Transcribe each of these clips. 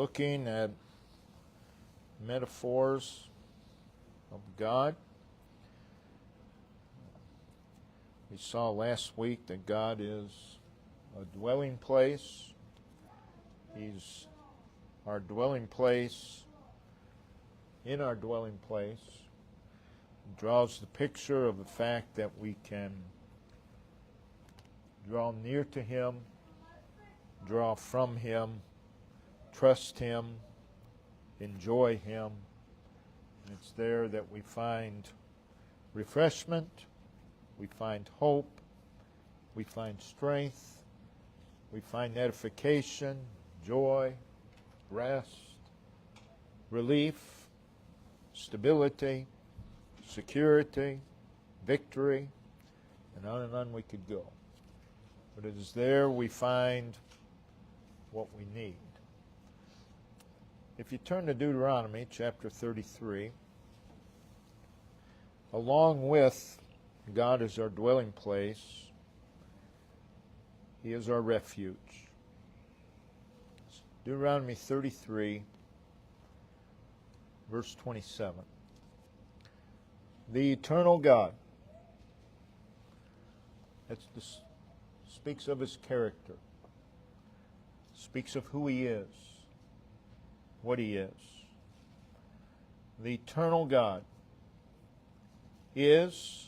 looking at metaphors of God. We saw last week that God is a dwelling place. He's our dwelling place, in our dwelling place. It draws the picture of the fact that we can draw near to Him, draw from Him, trust Him, enjoy Him. And it's there that we find refreshment, we find hope, we find strength, we find edification, joy, rest, relief, stability, security, victory, and on we could go. But it is there we find what we need. If you turn to Deuteronomy chapter 33, along with God is our dwelling place, He is our refuge. Deuteronomy 33, verse 27. The eternal God, that speaks of His character, speaks of who He is, what He is. The eternal God is,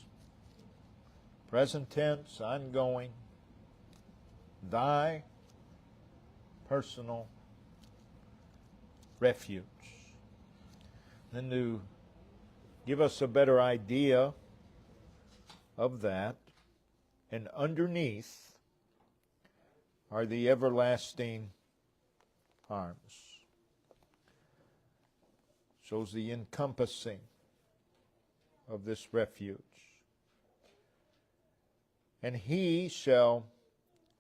present tense, ongoing, thy personal refuge. Then to give us a better idea of that, and underneath are the everlasting arms. Shows the encompassing of this refuge. And He shall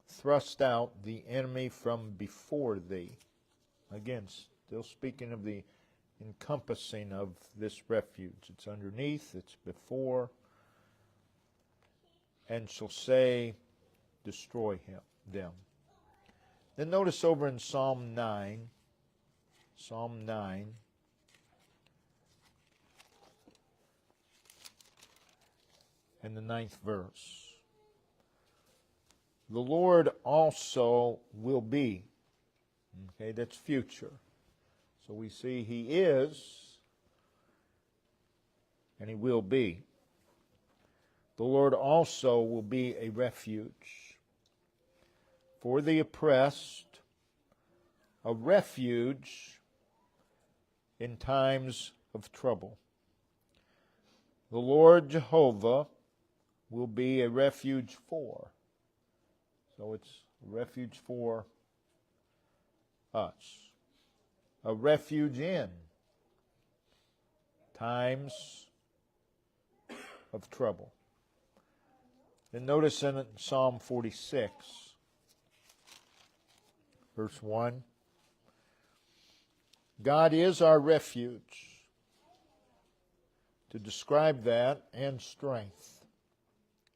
thrust out the enemy from before thee. Again, still speaking of the encompassing of this refuge. It's underneath, it's before, and shall say, destroy them. Then notice over in Psalm 9, and the 9th verse. The Lord also will be. Okay, that's future. So we see He is, and He will be. The Lord also will be a refuge for the oppressed, a refuge in times of trouble. The Lord Jehovah will be a refuge for. So it's a refuge for us. A refuge in times of trouble. Then notice in Psalm 46, verse 1, God is our refuge. To describe that, and strength.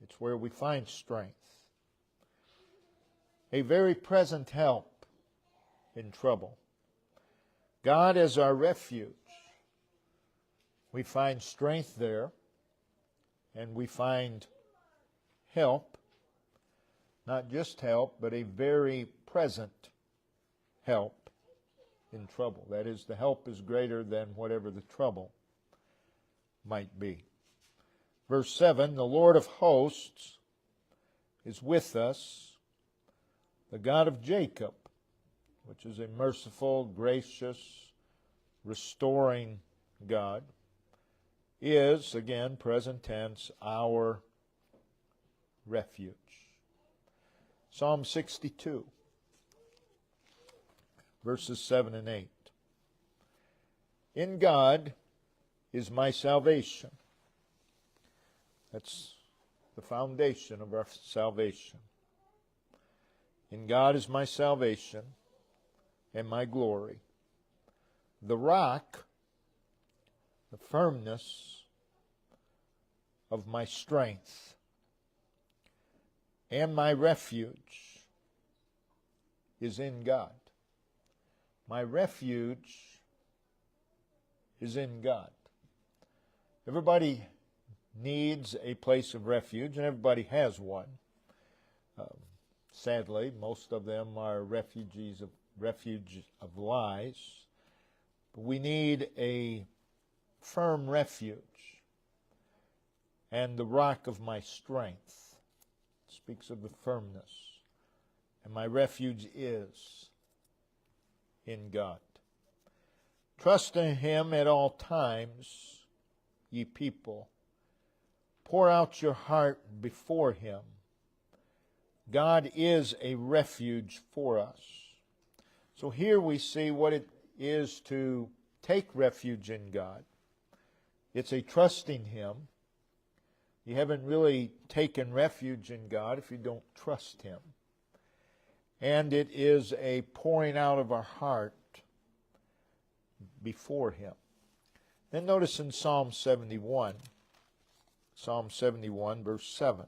It's where we find strength. A very present help in trouble. God is our refuge. We find strength there, and we find help. Not just help, but a very present help in trouble. That is, the help is greater than whatever the trouble might be. Verse 7, the Lord of hosts is with us, the God of Jacob, which is a merciful, gracious, restoring God, is, again, present tense, our refuge. Psalm 62, verses 7 and 8. In God is my salvation. That's the foundation of our salvation. In God is my salvation and my glory. The rock, the firmness of my strength, and my refuge is in God. My refuge is in God. Everybody needs a place of refuge, and everybody has one. Sadly, most of them are refuge of lies. But we need a firm refuge. And the rock of my strength speaks of the firmness. And my refuge is in God. Trust in Him at all times, ye people. Pour out your heart before Him. God is a refuge for us. So here we see what it is to take refuge in God. It's a trusting Him. You haven't really taken refuge in God if you don't trust Him. And it is a pouring out of our heart before Him. Then notice in Psalm 71, verse 7.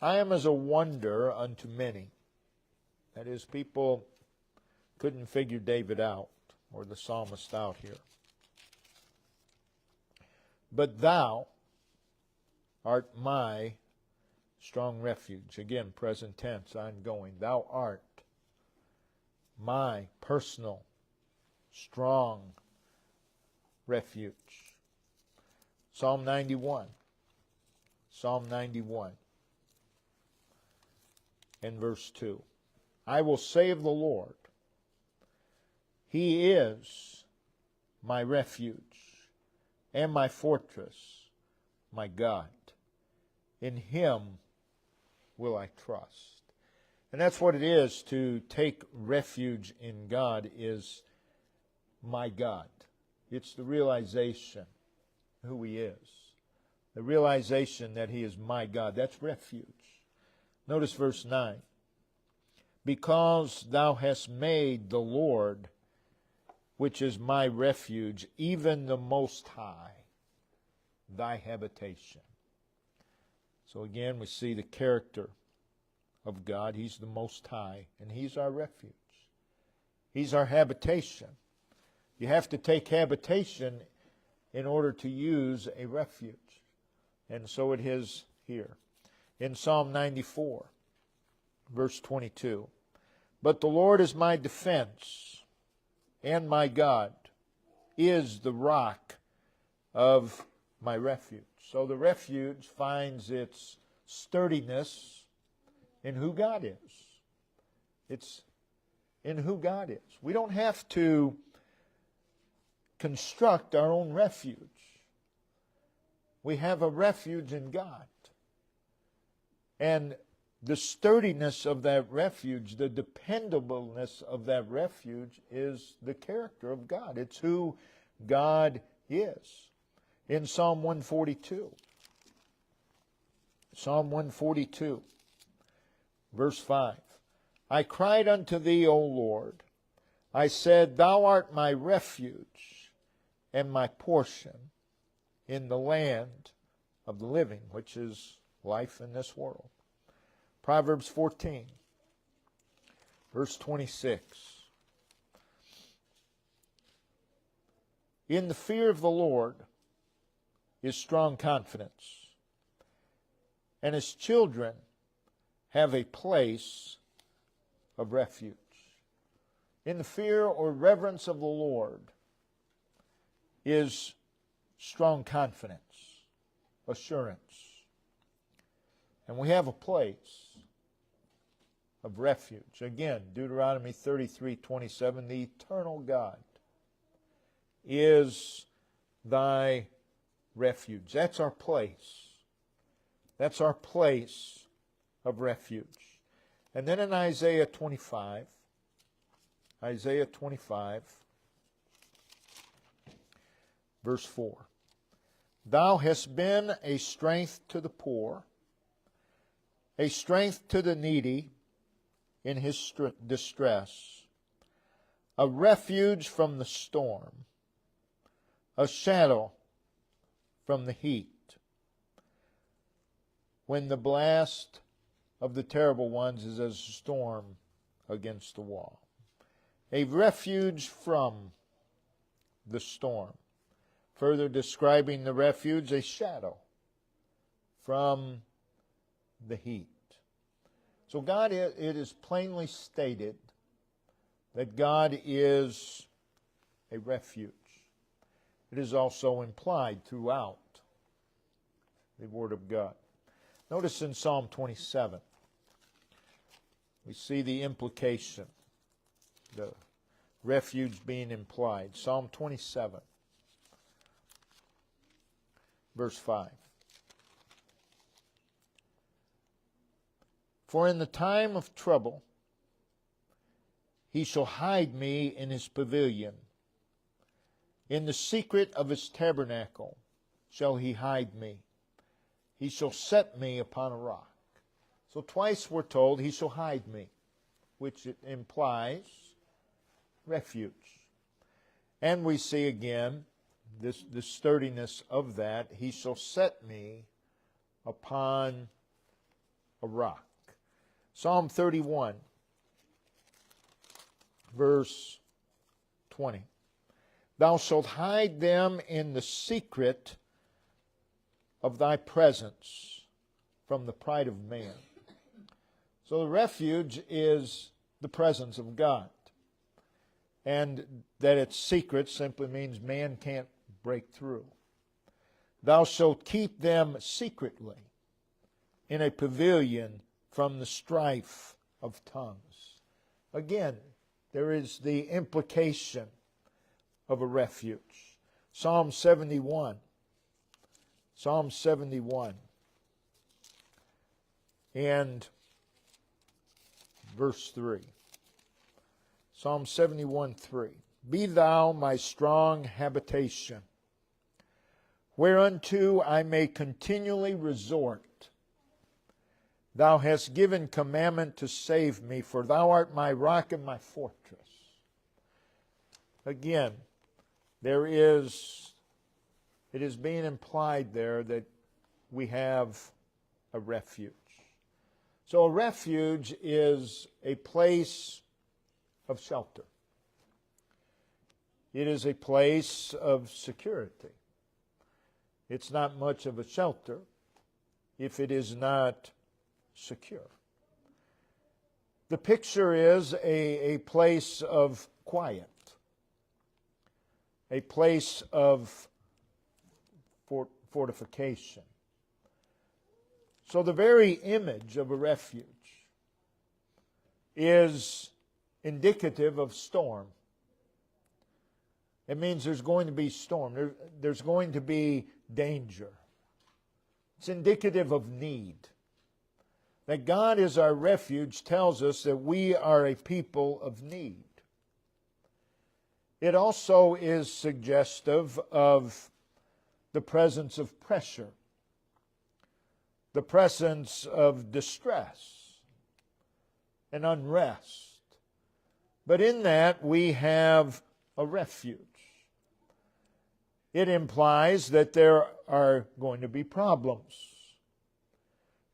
I am as a wonder unto many. That is, people couldn't figure David out, or the psalmist out here. But thou art my strong refuge. Again, present tense, ongoing. Thou art my personal, strong refuge. Psalm 91. Psalm 91. And verse 2. I will say of the Lord, He is my refuge and my fortress, my God. In Him will I trust. And that's what it is to take refuge in God, is my God. It's the realization who He is. The realization that He is my God. That's refuge. Notice verse 9. Because thou hast made the Lord, which is my refuge, even the Most High, thy habitation. So again, we see the character of God. He's the Most High, and He's our refuge. He's our habitation. You have to take habitation in order to use a refuge. And so it is here. In Psalm 94, verse 22, but the Lord is my defense, and my God is the rock of my refuge. So the refuge finds its sturdiness in who God is. It's in who God is. We don't have to construct our own refuge. We have a refuge in God. And the sturdiness of that refuge, the dependableness of that refuge is the character of God. It's who God is. In Psalm 142, Psalm 142, verse 5, I cried unto Thee, O Lord. I said, Thou art my refuge and my portion in the land of the living, which is life in this world. Proverbs 14, verse 26. In the fear of the Lord is strong confidence, and His children have a place of refuge. In the fear or reverence of the Lord is strong confidence, assurance. And we have a place of refuge. Again, Deuteronomy 33:27, the eternal God is thy refuge. That's our place. That's our place of refuge. And then in Isaiah 25, verse 4, Thou hast been a strength to the poor, a strength to the needy in his distress, a refuge from the storm, a shadow from the heat, when the blast of the terrible ones is as a storm against the wall. a refuge from the storm. Further describing the refuge, a shadow from the heat. So God, it is plainly stated that God is a refuge. It is also implied throughout the Word of God. Notice in Psalm 27, we see the implication, the refuge being implied. Psalm 27, verse 5. For in the time of trouble he shall hide me in his pavilion. In the secret of his tabernacle shall he hide me. He shall set me upon a rock. So twice we're told he shall hide me, which it implies refuge. And we see again the sturdiness of that. He shall set me upon a rock. Psalm 31, verse 20. Thou shalt hide them in the secret of thy presence from the pride of man. So the refuge is the presence of God. And that it's secret simply means man can't break through. Thou shalt keep them secretly in a pavilion from the strife of tongues. Again, there is the implication of a refuge. Psalm 71. Psalm 71 and verse 3. Psalm 71, 3. Be thou my strong habitation, whereunto I may continually resort. Thou hast given commandment to save me, for thou art my rock and my fortress. Again, it is being implied there that we have a refuge. So a refuge is a place of shelter. It is a place of security. It's not much of a shelter if it is not secure. The picture is a place of quiet, a place of fortification. So the very image of a refuge is indicative of storm. It means there's going to be storm. There's going to be danger. It's indicative of need. That God is our refuge tells us that we are a people of need. It also is suggestive of the presence of pressure, the presence of distress and unrest. But in that we have a refuge. It implies that there are going to be problems,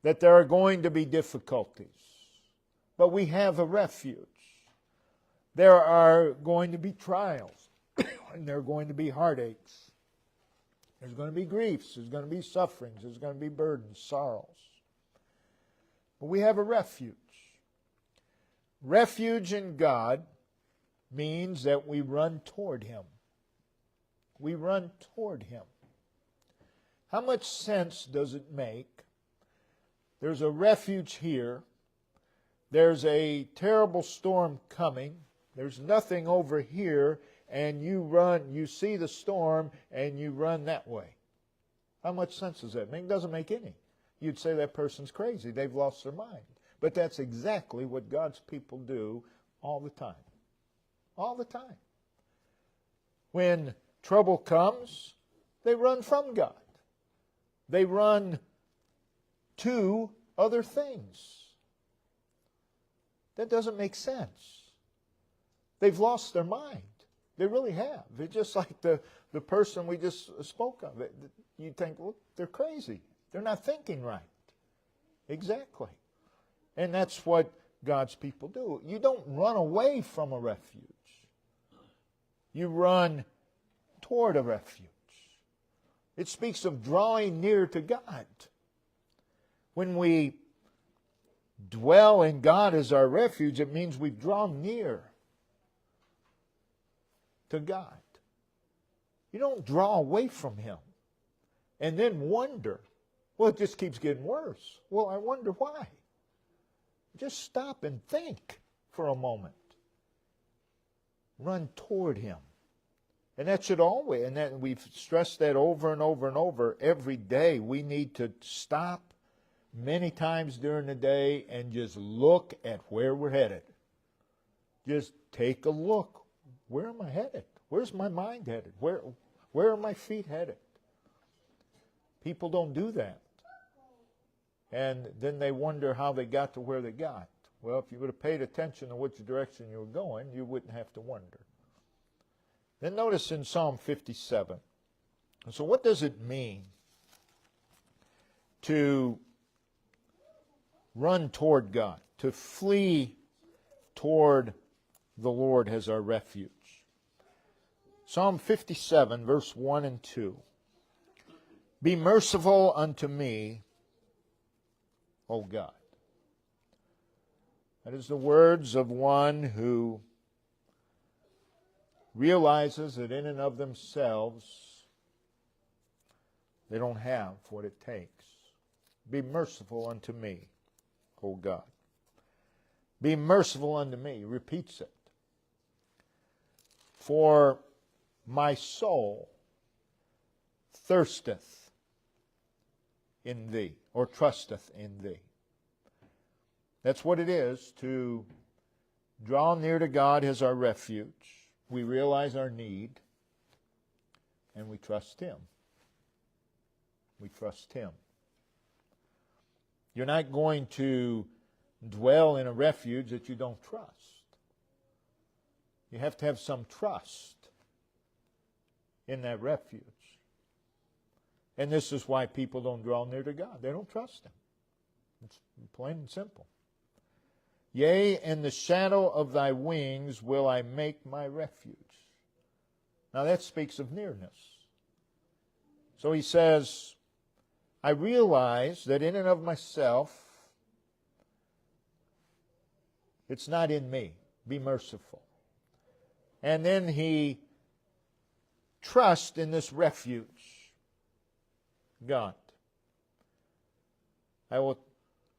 that there are going to be difficulties, but we have a refuge. There are going to be trials, and there are going to be heartaches. There's going to be griefs, there's going to be sufferings, there's going to be burdens, sorrows. But we have a refuge. Refuge in God means that we run toward Him. We run toward Him. How much sense does it make? There's a refuge here. There's a terrible storm coming. There's nothing over here, and you see the storm, and you run that way. How much sense does that make? It doesn't make any. You'd say that person's crazy. They've lost their mind. But that's exactly what God's people do all the time. All the time. When trouble comes, they run from God. They run to other things. That doesn't make sense. They've lost their mind. They really have. It's just like the person we just spoke of. You think, well, they're crazy. They're not thinking right. Exactly. And that's what God's people do. You don't run away from a refuge. You run toward a refuge. It speaks of drawing near to God. When we dwell in God as our refuge, it means we've drawn near to God. You don't draw away from Him and then wonder, well, it just keeps getting worse. Well, I wonder why. Just stop and think for a moment. Run toward Him. And that should always, and that we've stressed that over and over and over every day. We need to stop many times during the day and just look at where we're headed. Just take a look. Where am I headed? Where's my mind headed? Where are my feet headed? People don't do that. And then they wonder how they got to where they got. Well, if you would have paid attention to which direction you were going, you wouldn't have to wonder. Then notice in Psalm 57. So what does it mean to run toward God, to flee toward the Lord as our refuge? Psalm 57, verse 1 and 2. Be merciful unto me, O God. That is the words of one who realizes that in and of themselves they don't have what it takes. Be merciful unto me, O God. Be merciful unto me. He repeats it. For my soul thirsteth in thee, or trusteth in thee. That's what it is to draw near to God as our refuge. We realize our need, and we trust Him. We trust Him. You're not going to dwell in a refuge that you don't trust. You have to have some trust in that refuge. And this is why people don't draw near to God. They don't trust Him. It's plain and simple. Yea, in the shadow of thy wings will I make my refuge. Now that speaks of nearness. So he says, I realize that in and of myself, it's not in me. Be merciful. And then he trusts in this refuge, God. I will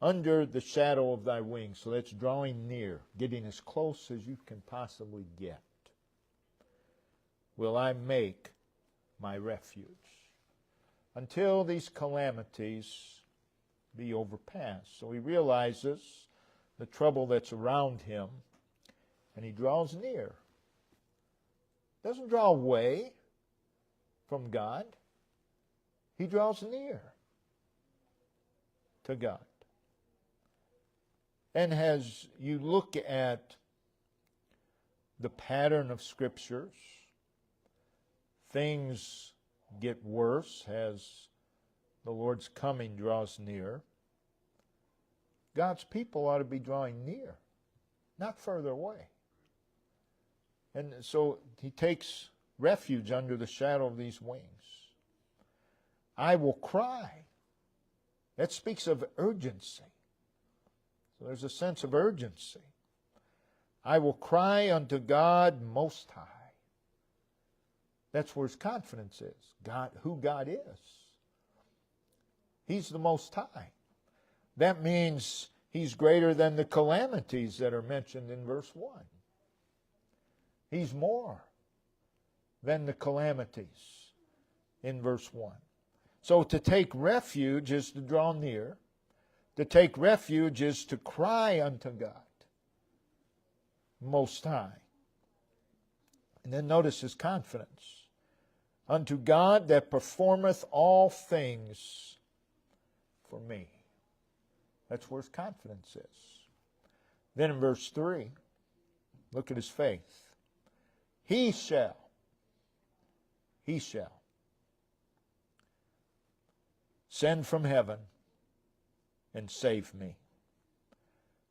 under the shadow of thy wings. So that's drawing near, getting as close as you can possibly get. Will I make my refuge until these calamities be overpassed. So he realizes the trouble that's around him, and he draws near. Doesn't draw away from God. He draws near to God. And as you look at the pattern of Scriptures, things get worse as the Lord's coming draws near. God's people ought to be drawing near, not further away. And so he takes refuge under the shadow of these wings. I will cry. That speaks of urgency. So there's a sense of urgency. I will cry unto God Most High. That's where his confidence is. God, who God is. He's the Most High. That means he's greater than the calamities that are mentioned in verse 1. He's more than the calamities in verse 1. So to take refuge is to draw near. To take refuge is to cry unto God Most High. And then notice his confidence. Unto God that performeth all things for me. That's where his confidence is. Then in verse 3, look at his faith. He shall send from heaven and save me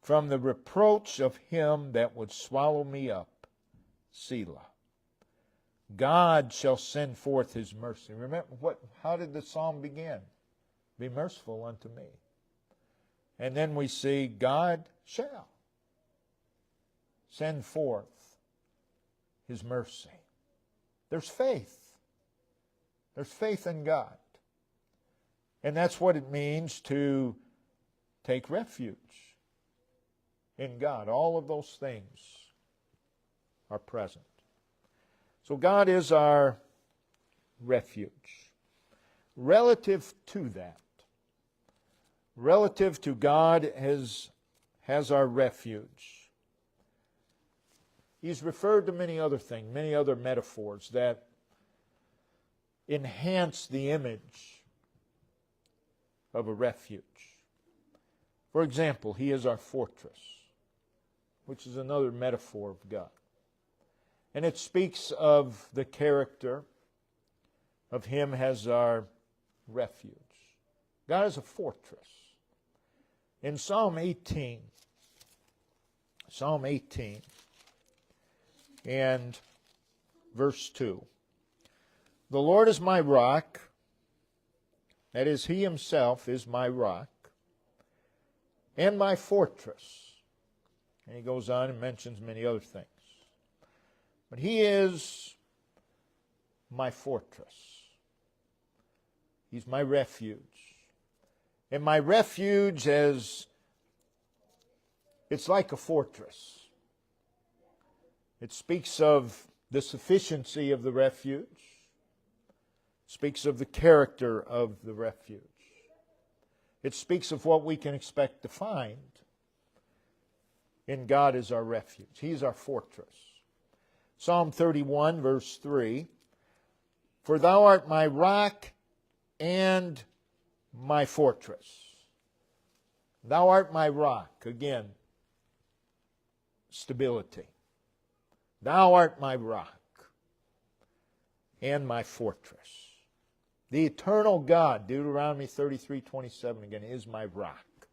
from the reproach of him that would swallow me up. Selah. God shall send forth His mercy. Remember, how did the psalm begin? Be merciful unto me. And then we see God shall send forth His mercy. There's faith. There's faith in God. And that's what it means to take refuge in God. All of those things are present. So God is our refuge. Relative to that, relative to God has our refuge, He's referred to many other things, many other metaphors that enhance the image of a refuge. For example, He is our fortress, which is another metaphor of God. And it speaks of the character of Him as our refuge. God is a fortress. In Psalm 18 and verse 2, the Lord is my rock, that is, He Himself is my rock, and my fortress. And he goes on and mentions many other things. But He is my fortress. He's my refuge. And my refuge it's like a fortress. It speaks of the sufficiency of the refuge. It speaks of the character of the refuge. It speaks of what we can expect to find in God as our refuge. He's our fortress. Psalm 31, verse 3, for Thou art my rock and my fortress. Thou art my rock. Again, stability. Thou art my rock and my fortress. The eternal God, Deuteronomy 33:27 again, is my rock.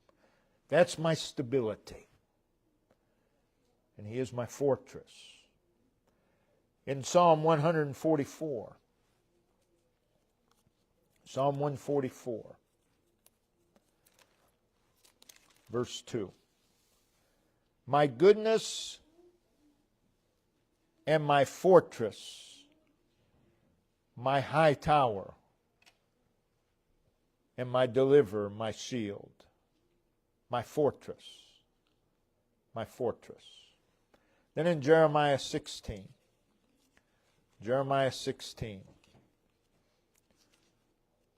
That's my stability. And He is my fortress. In Psalm 144, Psalm 144, verse 2, my goodness and my fortress, my high tower, and my deliverer, my shield, my fortress, my fortress. Then in Jeremiah 16,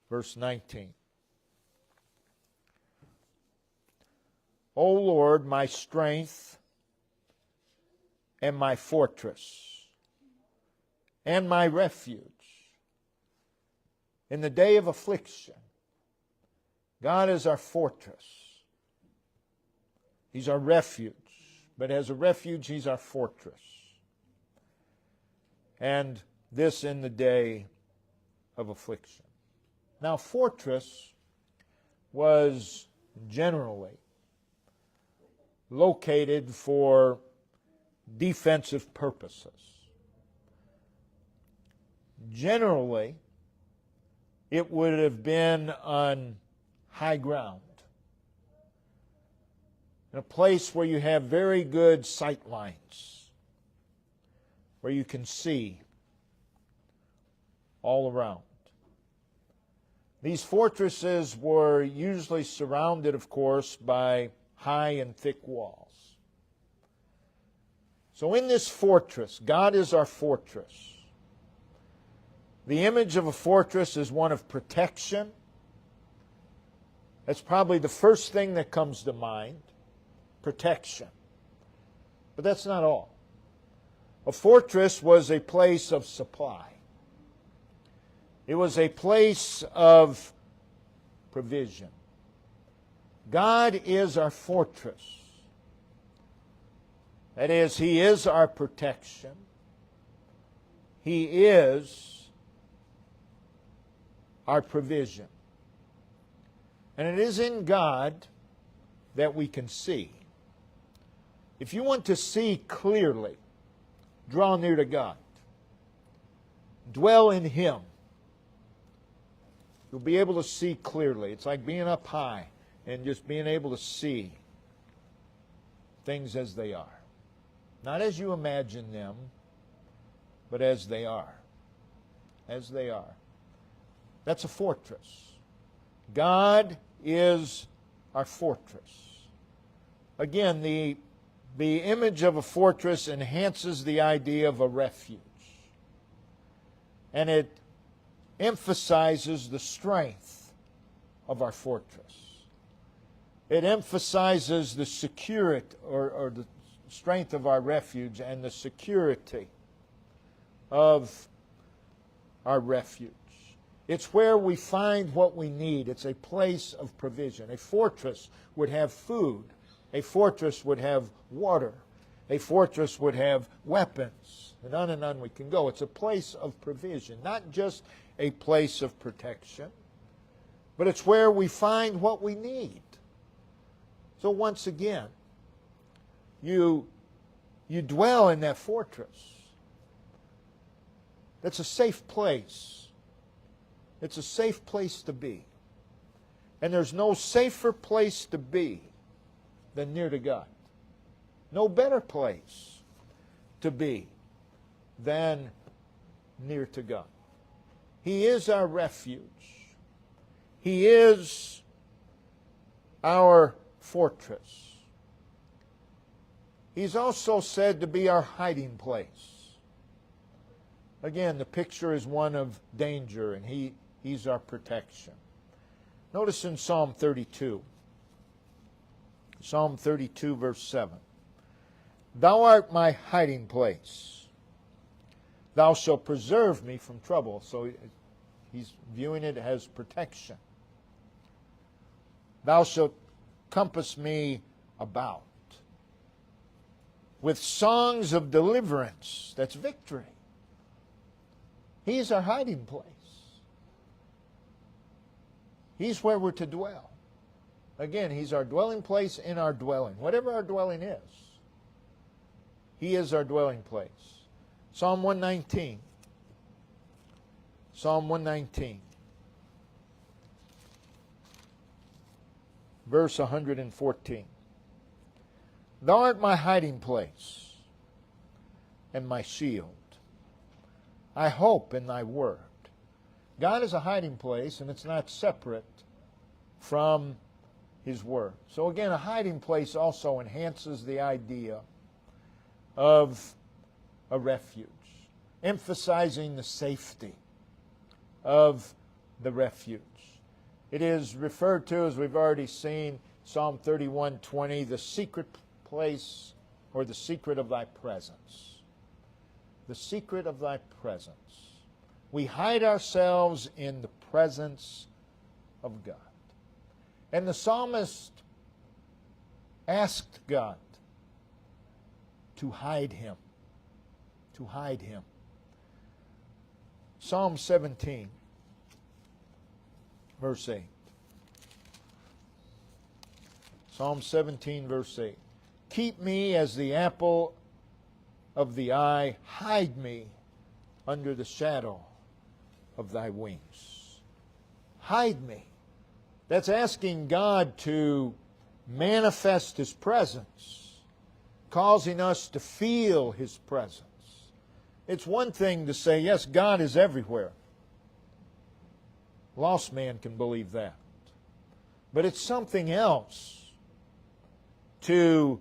verse 19, O Lord, my strength and my fortress and my refuge in the day of affliction. God is our fortress. He's our refuge. But as a refuge, He's our fortress. And this in the day of affliction. Now, fortress was generally located for defensive purposes. Generally, it would have been on high ground, in a place where you have very good sight lines, where you can see all around. These fortresses were usually surrounded, of course, by high and thick walls. So in this fortress, God is our fortress. The image of a fortress is one of protection. That's probably the first thing that comes to mind, protection. But that's not all. A fortress was a place of supply. It was a place of provision. God is our fortress. That is, He is our protection. He is our provision. And it is in God that we can see. If you want to see clearly, draw near to God. dwell in Him, you'll be able to see clearly. It's like being up high and just being able to see things as they are. Not as you imagine them, but as they are. As they are. That's a fortress. God is our fortress. Again, the image of a fortress enhances the idea of a refuge. And it emphasizes the strength of our fortress. It emphasizes the security or the strength of our refuge and the security of our refuge. It's where we find what we need. It's a place of provision. A fortress would have food. A fortress would have water. A fortress would have weapons. And on we can go. It's a place of provision, not just a place of protection, but it's where we find what we need. So once again, you dwell in that fortress. That's a safe place. It's a safe place to be. And there's no safer place to be than near to God. No better place to be than near to God. He is our refuge. He is our fortress. He's also said to be our hiding place. Again, the picture is one of danger, and He's our protection. Notice in Psalm 32. Psalm 32, verse 7. Thou art my hiding place. Thou shalt preserve me from trouble. So he's viewing it as protection. Thou shalt compass me about with songs of deliverance. That's victory. He's our hiding place. He's where we're to dwell. Again, He's our dwelling place in our dwelling. Whatever our dwelling is, He is our dwelling place. Psalm 119. Psalm 119. Verse 114. Thou art my hiding place and my shield. I hope in Thy word. God is a hiding place, and it's not separate from His word. So again, a hiding place also enhances the idea of a refuge, emphasizing the safety of the refuge. It is referred to, as we've already seen, Psalm 31:20, the secret place, or the secret of Thy presence. The secret of Thy presence. We hide ourselves in the presence of God. And the psalmist asked God to hide him. To hide him. Psalm 17, verse 8. Psalm 17, verse 8. Keep me as the apple of the eye. Hide me under the shadow of Thy wings. Hide me. That's asking God to manifest His presence, causing us to feel His presence. It's one thing to say, yes, God is everywhere. Lost man can believe that. But it's something else to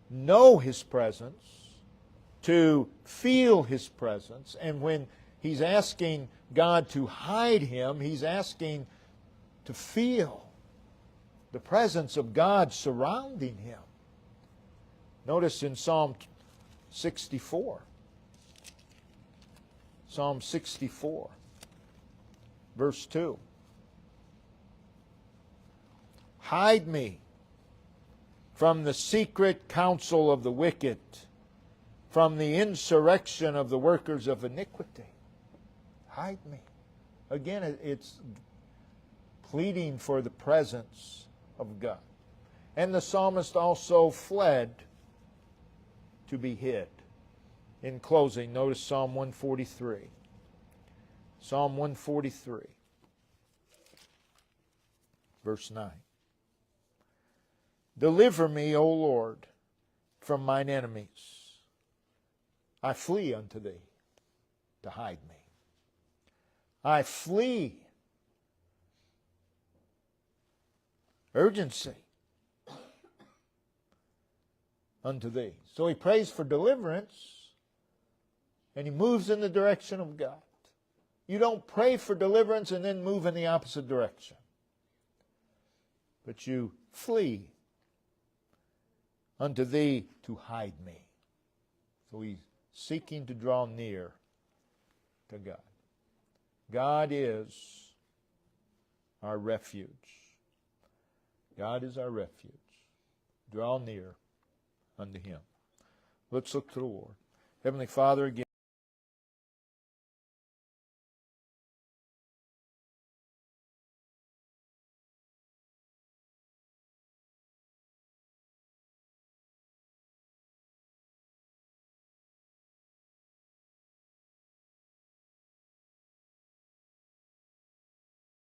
know His presence, to feel His presence, and when He's asking God to hide Him, He's asking to feel the presence of God surrounding Him. Notice in Psalm 64. Psalm 64, verse 2. Hide me from the secret counsel of the wicked, from the insurrection of the workers of iniquity. Hide me. Again, it's pleading for the presence of God. And the psalmist also fled to be hid. In closing, notice Psalm 143. Psalm 143, verse 9. Deliver me, O Lord, from mine enemies. I flee unto thee to hide me. I flee. Urgency. Unto thee. So he prays for deliverance, and he moves in the direction of God. You don't pray for deliverance and then move in the opposite direction. But you flee unto thee to hide me. So he's seeking to draw near to God. God is our refuge. God is our refuge. Draw near unto him. Let's look to the Lord. Heavenly Father, again,